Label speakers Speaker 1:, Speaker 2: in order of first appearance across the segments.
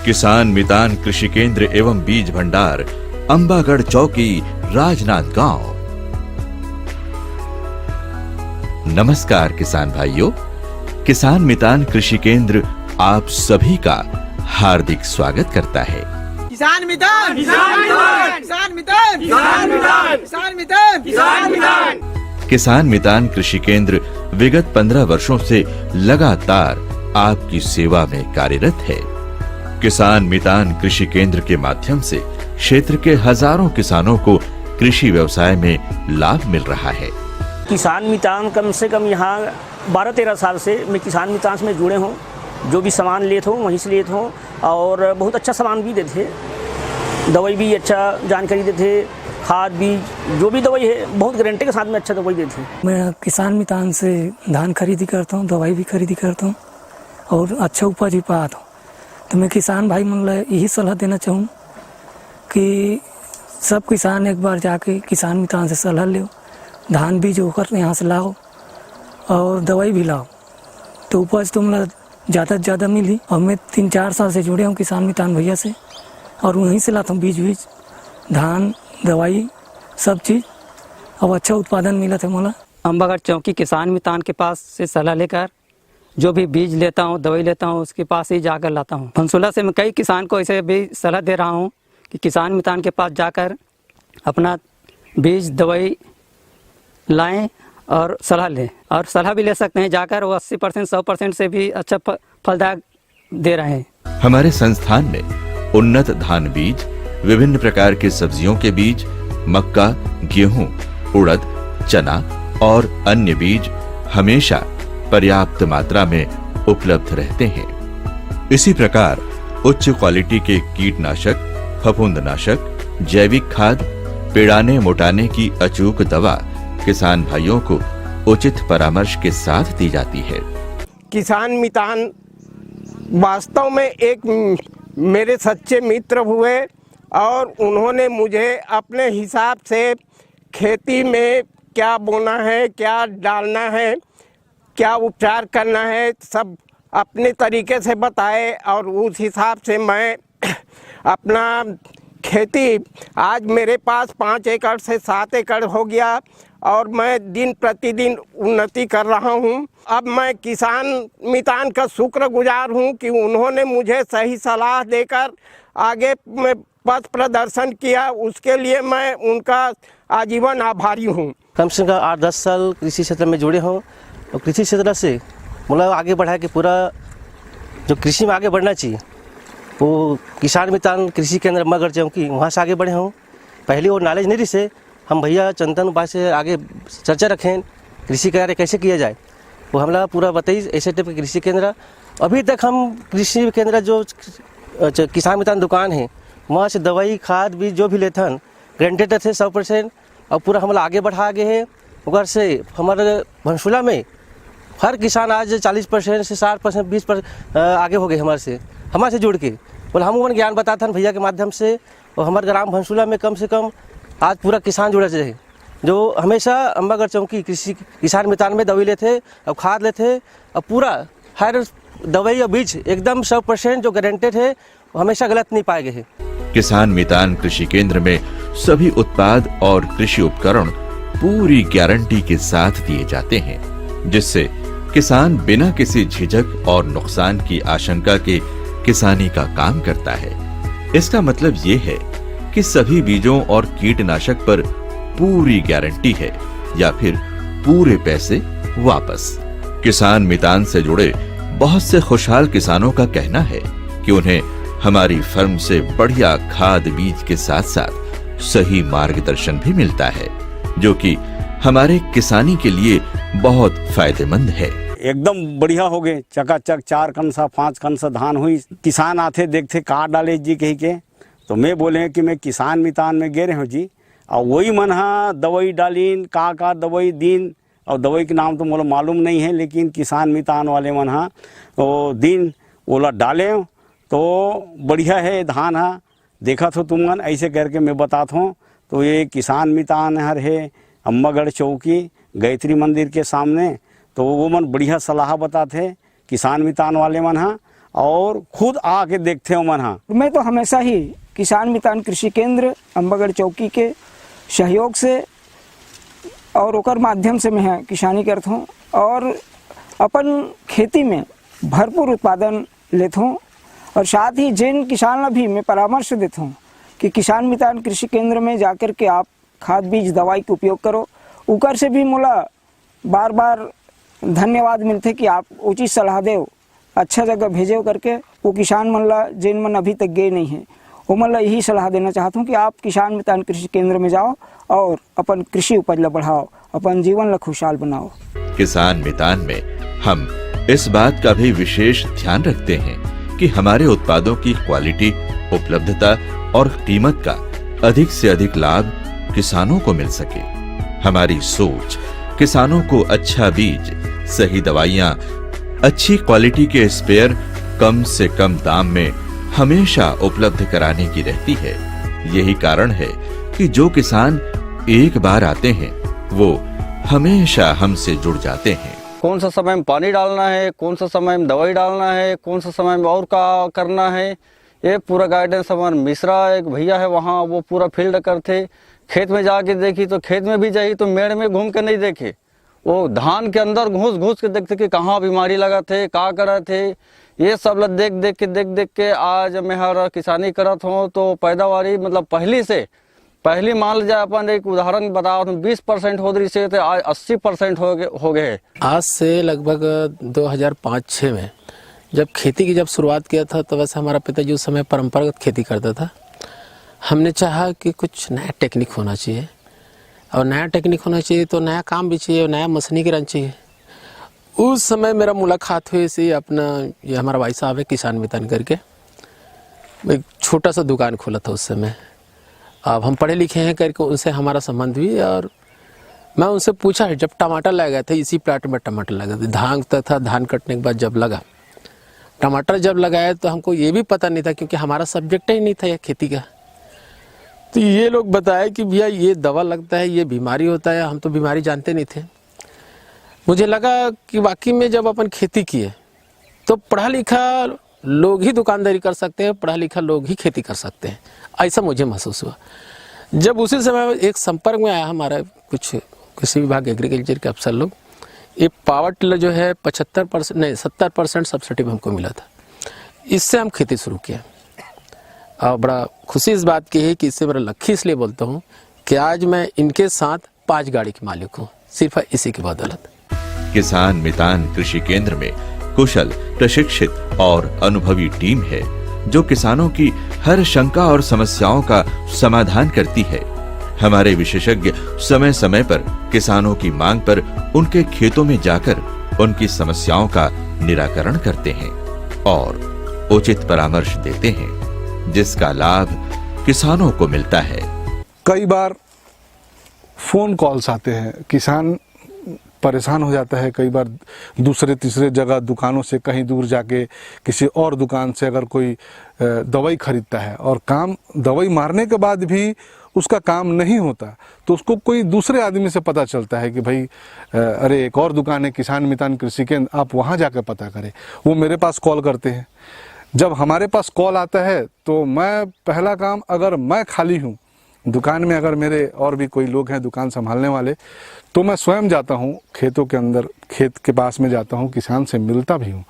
Speaker 1: किसान मितान कृषि केंद्र एवं बीज भंडार, अंबागढ़ चौकी, राजनांदगांव। नमस्कार किसान भाइयों, किसान मितान कृषि केंद्र आप सभी का हार्दिक स्वागत करता है।
Speaker 2: किसान मितान, किसान मितान, किसान मितान, किसान मितान, किसान मितान, किसान मितान।
Speaker 1: किसान मितान कृषि केंद्र विगत 15 वर्षों से लगातार आपकी सेवा में कार्यरत है। किसान मितान कृषि केंद्र के माध्यम से क्षेत्र के हजारों किसानों को कृषि व्यवसाय में लाभ मिल रहा है।
Speaker 3: किसान मितान कम से कम यहाँ 12-13 साल से मैं किसान मितान में जुड़े हूँ। जो भी सामान लेते हूँ वहीं से लेते हूँ और बहुत अच्छा सामान भी देते, दवाई भी अच्छा जानकारी देते, खाद बीज जो भी दवाई है बहुत गारंटी के साथ में अच्छा दवाई देते हैं।
Speaker 4: मैं किसान मितान से धान खरीदी करता हूँ, दवाई भी खरीदी करता हूँ और अच्छा उपज भी पाता हूँ। तो मैं किसान भाई मन यही सलाह देना चाहूँ कि सब किसान एक बार जाके किसान मितान से सलाह लो, धान बीज होकर यहाँ से लाओ और दवाई भी लाओ तो उपज तुम ज़्यादा से ज़्यादा मिली। और मैं 3-4 साल से जुड़े हूँ किसान मितान भैया से और वहीं से लाता हूँ बीज धान दवाई सब चीज़ और अच्छा उत्पादन मिला था मला।
Speaker 5: अंबागढ़ चौकी किसान मितान के पास से सलाह लेकर जो भी बीज लेता हूँ दवाई लेता हूँ उसके पास ही जाकर लाता हूँ। फंसुला से मैं कई किसान को ऐसे भी सलाह दे रहा हूँ कि किसान मितान के पास जाकर अपना बीज दवाई लाएं और सलाह लें, और सलाह भी ले सकते हैं जाकर। वो 80% 100% से भी अच्छा फलदायक दे रहे हैं।
Speaker 1: हमारे संस्थान में उन्नत धान बीज, विभिन्न प्रकार के सब्जियों के बीज, मक्का, गेहूं, उड़द, चना और अन्य बीज हमेशा पर्याप्त मात्रा में उपलब्ध रहते हैं। इसी प्रकार उच्च क्वालिटी के कीटनाशक, फफूंदनाशक, जैविक खाद, पेड़ाने मोटाने की अचूक दवा किसान भाइयों को उचित परामर्श के साथ दी जाती है।
Speaker 2: किसान मितान वास्तव में एक मेरे सच्चे मित्र हुए और उन्होंने मुझे अपने हिसाब से खेती में क्या बोना है, क्या डालना है, क्या उपचार करना है, सब अपने तरीके से बताए और उस हिसाब से मैं अपना खेती आज मेरे पास 5 एकड़ से 7 एकड़ हो गया और मैं दिन प्रतिदिन उन्नति कर रहा हूं। अब मैं किसान मितान का शुक्रगुजार हूं कि उन्होंने मुझे सही सलाह देकर आगे में पथ प्रदर्शन किया, उसके लिए मैं उनका आजीवन आभारी हूं।
Speaker 6: कम से कम 8-10 साल कृषि क्षेत्र में जुड़े हूँ और कृषि क्षेत्र से मतलब आगे बढ़ा के पूरा जो कृषि में आगे बढ़ना चाहिए वो किसान मितान कृषि केंद्र अंबागढ़ चौकी वहाँ से आगे बढ़े हूँ। पहले वो नॉलेज नहीं रही से हम भैया चंदन भाई से आगे चर्चा रखें कृषि कार्य कैसे किया जाए, वो हमला पूरा बताइए ऐसे टाइप के कृषि केंद्र। अभी तक हम कृषि केंद्र जो किसान मितान दुकान है वहाँ से दवाई खाद बीज जो भी लेते हैं गारंटेड थे 100% और पूरा हमला आगे बढ़ा गए हैं। उधर से हमारे भंसुला में हर किसान आज 40% से 60% 20% आगे हो गए हमारे से जुड़ के। बोले हम ज्ञान बताते हैं भैया के माध्यम से और हमारे ग्राम भंसुला में कम से कम आज पूरा किसान जुड़ा रहे जो हमेशा अंबागढ़ चौकी कृषि किसान मितान में दवाई लेते और खाद लेते और पूरा हर दवाई और बीज एकदम 100% जो गारंटेड है वो हमेशा गलत नहीं पाए गए हैं।
Speaker 1: किसान मितान कृषि केंद्र में सभी उत्पाद और कृषि उपकरण पूरी गारंटी के साथ दिए जाते हैं, जिससे किसान बिना किसी झिझक और नुकसान की आशंका के किसानी का काम करता है। इसका मतलब ये है कि सभी बीजों और कीटनाशक पर पूरी गारंटी है या फिर पूरे पैसे वापस। किसान मितान से जुड़े बहुत से खुशहाल किसानों का कहना है कि उन्हें हमारी फर्म से बढ़िया खाद बीज के साथ साथ सही मार्गदर्शन भी मिलता है, जो कि हमारे किसानी के लिए बहुत फायदेमंद है।
Speaker 7: एकदम बढ़िया हो गए, चकाचक 4 कनसा 5 कनसा धान हुई। किसान आते देखते का डाले जी कही के, तो मैं बोले कि मैं किसान मितान में गे रहे हूँ जी, और वही मन दवाई डालीन का दवाई दीन, और दवाई के नाम तो मोला मालूम नहीं है, लेकिन किसान मितान वाले मन तो दिन ओला डाले तो बढ़िया है धान देखा तो तुम मन ऐसे करके मैं बताता हूँ। तो ये किसान मितान हर है अंबागढ़ चौकी गायत्री मंदिर के सामने, तो वो मन बढ़िया सलाह बताते किसान मितान वाले मन और खुद आके देखते हो मन हाँ।
Speaker 8: मैं तो हमेशा ही किसान मितान कृषि केंद्र अम्बागढ़ चौकी के सहयोग से और ओकर माध्यम से मैं किसानी करता हूँ और अपन खेती में भरपूर उत्पादन लेता हूँ। और साथ ही जिन किसान ला भी मैं परामर्श देता हूँ कि किसान मितान कृषि केंद्र में जाकर के आप खाद बीज दवाई के उपयोग करो। उकर से भी मोला बार बार धन्यवाद मिलते कि आप उचित सलाह दो, अच्छा जगह भेजो करके। वो किसान मन ला जिन मन अभी तक गए नहीं हैं वो मन ला यही सलाह देना चाहता हूँ कि आप किसान मितान कृषि केंद्र में जाओ और अपन कृषि उपज ला बढ़ाओ, अपन जीवन ला खुशहाल बनाओ।
Speaker 1: किसान मितान में हम इस बात का भी विशेष ध्यान रखते हैं कि हमारे उत्पादों की क्वालिटी, उपलब्धता और कीमत का अधिक से अधिक लाभ किसानों को मिल सके। हमारी सोच किसानों को अच्छा बीज, सही दवाइयां, अच्छी क्वालिटी के स्पेयर कम से कम दाम में हमेशा उपलब्ध कराने की रहती है। यही कारण है कि जो किसान एक बार आते हैं वो हमेशा हमसे जुड़ जाते हैं।
Speaker 9: कौन सा समय में पानी डालना है, कौन सा समय में दवाई डालना है, कौन सा समय में और क्या करना है, ये पूरा गाइडेंस हमारे मिश्रा एक भैया है वहाँ, वो पूरा फील्ड करते। खेत में जाके देखी तो खेत में भी जाई तो मेड़ में घूम के नहीं देखे, वो धान के अंदर घुस के देखते कि कहाँ बीमारी लगा थे, क्या करा थे। ये सब ला देख के आज मैं हर किसानी करत हूँ तो पैदावारी मतलब पहली मान लीजिए अपन एक उदाहरण बताओ तो 20% हो रही से आज 80% हो गए।
Speaker 10: आज से लगभग 2005-06 में जब खेती की शुरुआत किया था तो वैसे हमारा पिताजी उस समय परंपरागत खेती करता था। हमने चाहा कि कुछ नया टेक्निक होना चाहिए और नया टेक्निक होना चाहिए तो नया काम भी चाहिए और नया मशीनीकरण चाहिए। उस समय मेरा मुलाकात हुई से अपना ये हमारा भाई साहब है किसान मितान करके, एक छोटा सा दुकान खोला था उस समय। अब हम पढ़े लिखे हैं करके उनसे हमारा संबंध भी, और मैं उनसे पूछा जब टमाटर लगा था इसी प्लाट में टमाटर लगा था, धान था, धान कटने के बाद जब लगा टमाटर जब लगाया तो हमको ये भी पता नहीं था क्योंकि हमारा सब्जेक्ट ही नहीं था यह खेती का। तो ये लोग बताए कि भैया ये दवा लगता है, ये बीमारी होता है, हम तो बीमारी जानते नहीं थे। मुझे लगा कि वाकई में जब अपन खेती किए तो पढ़ा लिखा लोग ही दुकानदारी कर सकते हैं, पढ़ा लिखा लोग ही खेती कर सकते हैं, ऐसा मुझे महसूस हुआ। जब उसी समय एक संपर्क में आया हमारा कुछ कृषि विभाग एग्रीकल्चर के अफसर लोग, ये पावर टिलर जो है 75% नहीं 70% सब्सिडी हमको मिला था। इससे हम खेती शुरू किया और बड़ा खुशी इस बात की है कि इससे बड़ा लक्ष्य इसलिए बोलता हूँ कि आज मैं इनके साथ 5 गाड़ी के मालिक हूँ, सिर्फ इसी की बदौलत।
Speaker 1: किसान मितान कृषि केंद्र में कुशल, प्रशिक्षित और अनुभवी टीम है जो किसानों की हर शंका और समस्याओं का समाधान करती है। हमारे विशेषज्ञ समय समय पर किसानों की मांग पर उनके खेतों में जाकर उनकी समस्याओं का निराकरण करते हैं और उचित परामर्श देते हैं, जिसका लाभ किसानों को मिलता है।
Speaker 11: कई बार फोन कॉल्स आते हैं, किसान परेशान हो जाता है। कई बार दूसरे तीसरे जगह दुकानों से कहीं दूर जाके किसी और दुकान से अगर कोई दवाई खरीदता है और काम दवाई मारने के बाद भी उसका काम नहीं होता तो उसको कोई दूसरे आदमी से पता चलता है कि भाई अरे एक और दुकान है किसान मितान कृषि केंद्र, आप वहाँ जाकर पता करें। वो मेरे पास कॉल करते हैं। जब हमारे पास कॉल आता है तो मैं पहला काम, अगर मैं खाली हूँ दुकान में, अगर मेरे और भी कोई लोग हैं दुकान संभालने वाले, तो मैं स्वयं जाता हूँ खेतों के अंदर, खेत के पास में जाता हूँ, किसान से मिलता भी हूँ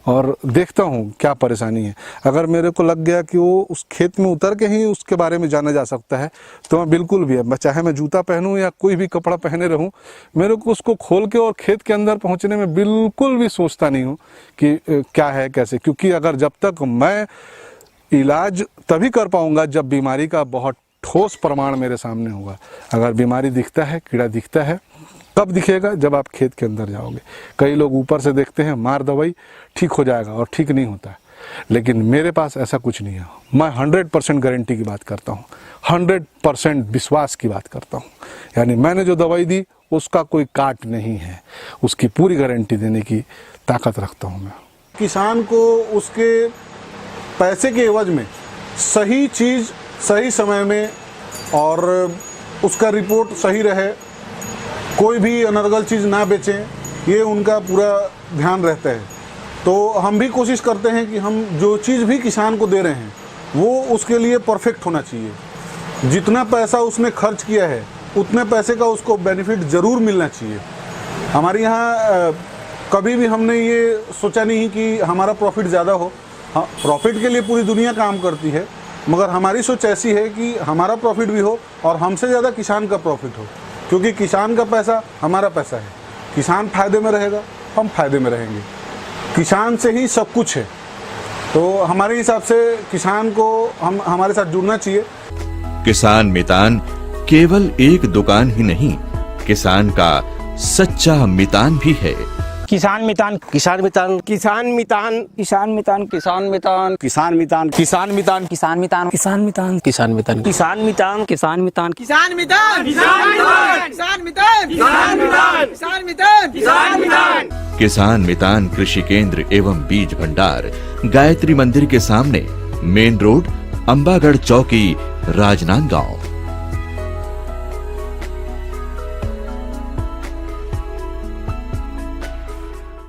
Speaker 11: और देखता हूँ क्या परेशानी है। अगर मेरे को लग गया कि वो उस खेत में उतर के ही उसके बारे में जाना जा सकता है तो मैं बिल्कुल भी, चाहे मैं जूता पहनूँ या कोई भी कपड़ा पहने रहूँ, मेरे को उसको खोल के और खेत के अंदर पहुँचने में बिल्कुल भी सोचता नहीं हूँ कि क्या है कैसे। क्योंकि अगर जब तक मैं इलाज तभी कर पाऊँगा जब बीमारी का बहुत ठोस प्रमाण मेरे सामने होगा। अगर बीमारी दिखता है, कीड़ा दिखता है, कब दिखेगा? जब आप खेत के अंदर जाओगे। कई लोग ऊपर से देखते हैं मार दवाई ठीक हो जाएगा, और ठीक नहीं होता है। लेकिन मेरे पास ऐसा कुछ नहीं है। मैं 100% गारंटी की बात करता हूँ, 100% विश्वास की बात करता हूँ। यानी मैंने जो दवाई दी उसका कोई काट नहीं है, उसकी पूरी गारंटी देने की ताकत रखता हूँ मैं।
Speaker 12: किसान को उसके पैसे के एवज में सही चीज़ सही समय में और उसका रिपोर्ट सही रहे, कोई भी अनर्गल चीज़ ना बेचें, ये उनका पूरा ध्यान रहता है। तो हम भी कोशिश करते हैं कि हम जो चीज़ भी किसान को दे रहे हैं वो उसके लिए परफेक्ट होना चाहिए। जितना पैसा उसने खर्च किया है उतने पैसे का उसको बेनिफिट ज़रूर मिलना चाहिए। हमारे यहाँ कभी भी हमने ये सोचा नहीं कि हमारा प्रॉफिट ज़्यादा हो। हाँ, प्रॉफिट के लिए पूरी दुनिया काम करती है, मगर हमारी सोच ऐसी है कि हमारा प्रॉफिट भी हो और हमसे ज़्यादा किसान का प्रॉफिट हो, क्योंकि किसान का पैसा हमारा पैसा है। किसान फायदे में रहेगा, हम फायदे में रहेंगे। किसान से ही सब कुछ है, तो हमारे हिसाब से किसान को हमारे साथ जुड़ना चाहिए।
Speaker 1: किसान मितान केवल एक दुकान ही नहीं, किसान का सच्चा मितान भी है।
Speaker 2: किसान मितान,
Speaker 6: किसान मितान,
Speaker 2: किसान मितान,
Speaker 8: किसान मितान,
Speaker 9: किसान मितान,
Speaker 7: किसान मितान,
Speaker 11: किसान मितान,
Speaker 5: किसान मितान,
Speaker 4: किसान मितान,
Speaker 10: किसान मितान,
Speaker 3: किसान मितान,
Speaker 5: किसान मितान,
Speaker 2: किसान मितान, किसान मितान, किसान मितान, किसान मितान, किसान मितान, किसान मितान।
Speaker 1: किसान मितान कृषि केंद्र एवं बीज भंडार, गायत्री मंदिर के सामने, मेन रोड, अंबागढ़ चौकी, राजनांदगांव।